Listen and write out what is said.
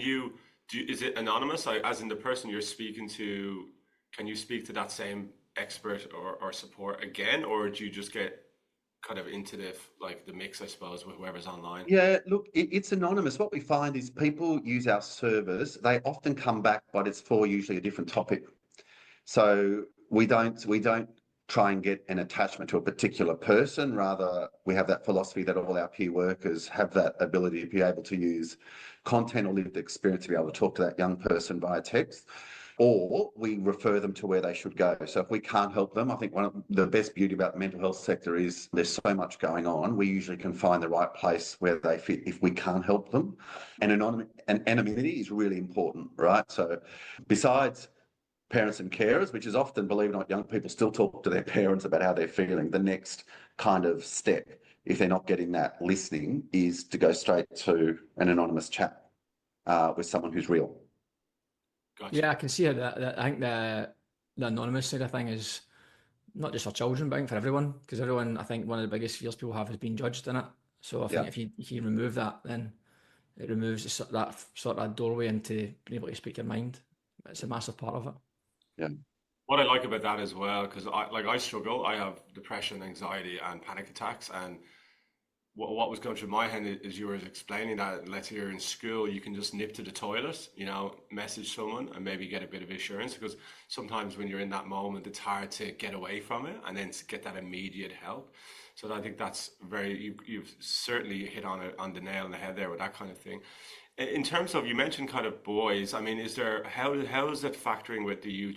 is it anonymous? As in the person you're speaking to, can you speak to that same expert or support again, or do you just get kind of into the mix, I suppose, with whoever's online? Yeah, look, it's anonymous. What we find is people use our servers. They often come back, but it's for usually a different topic. So we don't try and get an attachment to a particular person. Rather, we have that philosophy that all our peer workers have that ability to be able to use content or lived experience to be able to talk to that young person via text, or we refer them to where they should go. So if we can't help them, I think one of the best beauty about the mental health sector is there's so much going on. We usually can find the right place where they fit if we can't help them. And anonymity is really important, right? So besides parents and carers, which is often, believe it or not, young people still talk to their parents about how they're feeling. The next kind of step, if they're not getting that listening, is to go straight to an anonymous chat with someone who's real. Gotcha. Yeah, I can see how I think the anonymous side of thing is not just for children, but I think for everyone, because everyone, I think one of the biggest fears people have is being judged in it. So I think Yeah. if you remove that, then it removes that sort of doorway into being able to speak your mind. It's a massive part of it. Yeah. What I like about that as well, because I struggle. I have depression, anxiety, and panic attacks, and what was going through my head is you were explaining that, let's say you're in school, you can just nip to the toilet, message someone and maybe get a bit of assurance, because sometimes when you're in that moment, it's hard to get away from it and then to get that immediate help. So I think that's you've certainly hit on the nail on the head there with that kind of thing. In terms of, you mentioned kind of boys, I mean, how is it factoring with the youth